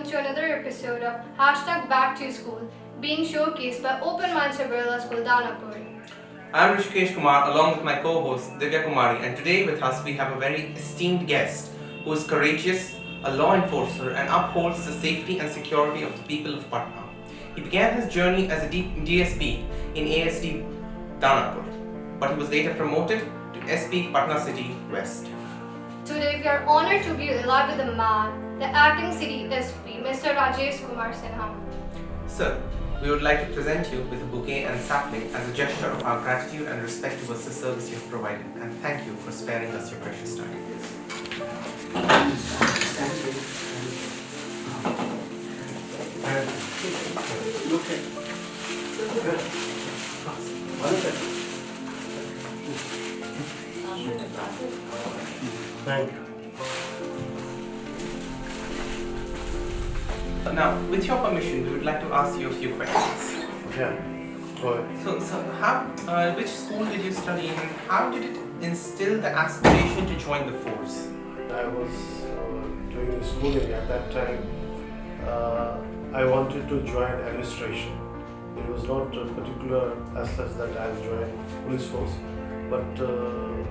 to another episode of Hashtag Back to School, being showcased by Open Minds of Birla School, Danapur. I'm Rishikesh Kumar along with my co-host Divya Kumari, and today with us we have a very esteemed guest who is courageous, a law enforcer and upholds the safety and security of the people of Patna. He began his journey as a DSP in ASD Danapur, but he was later promoted to SP Patna City West. Today we are honored to be alive with the man, the acting city SP, Mr. Rajesh Kumar Sinha. Sir, we would like to present you with a bouquet and sapling as a gesture of our gratitude and respect towards the service you have provided, and thank you for sparing us your precious time. Look at Thank you. Now, with your permission, we would like to ask you a few questions. Yeah, go ahead. So, which school did you study in? How did it instill the aspiration to join the force? I was doing schooling at that time. I wanted to join administration. It was not particular as such that I would join police force, but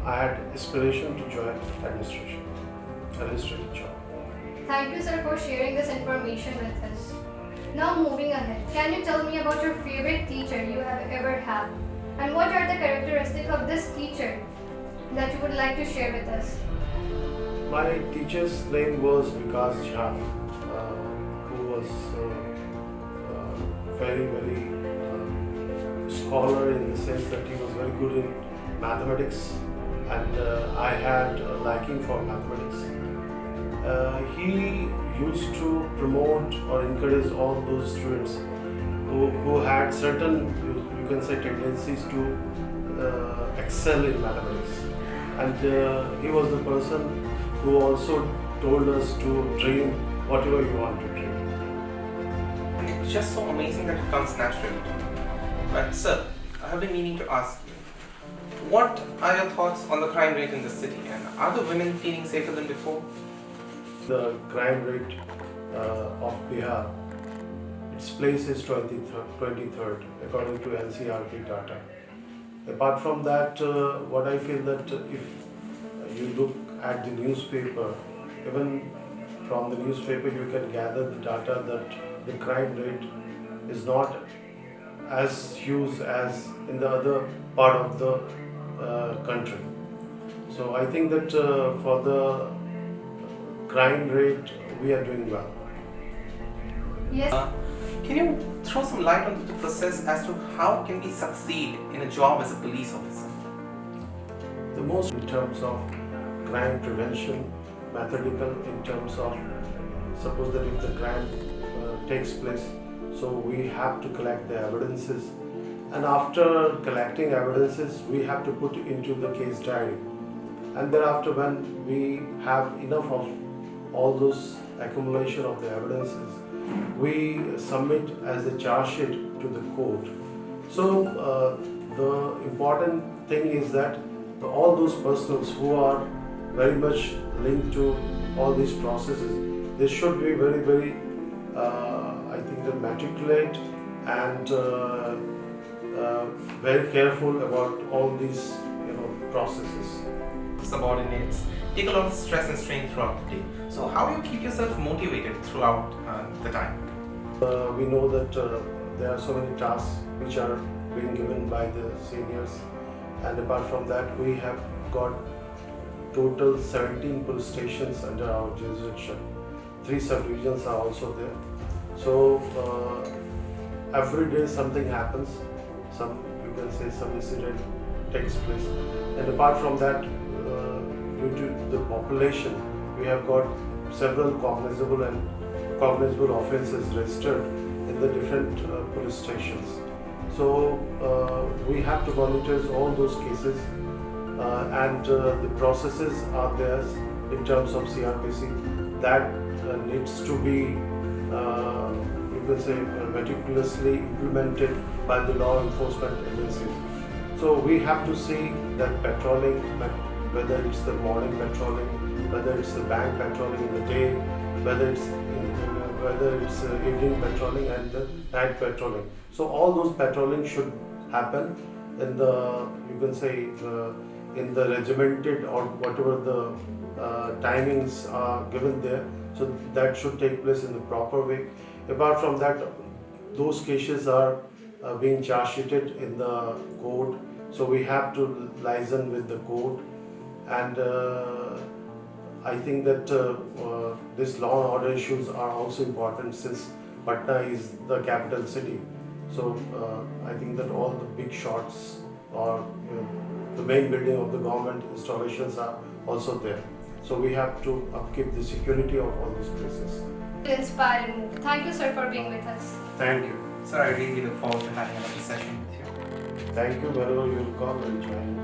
I had aspiration to join administrative job. Thank you, sir, for sharing this information with us. Now, moving ahead, can you tell me about your favorite teacher you have ever had? And what are the characteristics of this teacher that you would like to share with us? My teacher's name was Vikas Jha, who was very scholar in the sense that he was very good in mathematics, and I had a liking for mathematics. He used to promote or encourage all those students who had certain, you can say, tendencies to excel in mathematics. And he was the person who also told us to dream whatever you want to dream. And it's just so amazing that it comes naturally. But sir, I have been meaning to ask you, what are your thoughts on the crime rate in the city, and are the women feeling safer than before? The crime rate of Bihar, its place is 23rd according to NCRP data. Apart from that, what I feel that if you look at the newspaper, even from the newspaper you can gather the data that the crime rate is not as huge as in the other part of the country. So I think that for the crime rate we are doing well. Yes. Can you throw some light onto the process as to how can we succeed in a job as a police officer? The most in terms of crime prevention, methodical in terms of, suppose that if the crime takes place, so we have to collect the evidences, and after collecting evidences we have to put into the case diary, and thereafter when we have enough of all those accumulation of the evidences, we submit as a charge sheet to the court. So the important thing is that all those persons who are very much linked to all these processes, they should be very I think that meticulous and very careful about all these processes. Subordinates take a lot of stress and strain throughout the day. So how do you keep yourself motivated throughout the time? We know that there are so many tasks which are being given by the seniors, and apart from that we have got total 17 police stations under our jurisdiction. 3 sub-regions are also there. So every day something happens, you can say some incident takes place, and apart from that, due to the population, we have got several cognizable offences registered in the different police stations. So we have to monitor all those cases, and the processes are there in terms of CRPC that needs to be you can say meticulously implemented by the law enforcement agencies. So we have to see that patrolling, whether it's the morning patrolling, whether it's the bank patrolling in the day, whether it's whether it's evening patrolling and the night patrolling. So all those patrolling should happen in the, you can say, in the regimented or whatever the timings are given there. So that should take place in the proper way. Apart from that, those cases are being charge sheeted in the court. So we have to liaison with the court, and I think that this law and order issues are also important since Patna is the capital city. So I think that all the big shots or the main building of the government installations are also there. So we have to upkeep the security of all these places. Inspire and move. Thank you, sir, for being with us. Thank you. Sir, I really look forward to having another session with you. Thank you. Whenever you will come and join.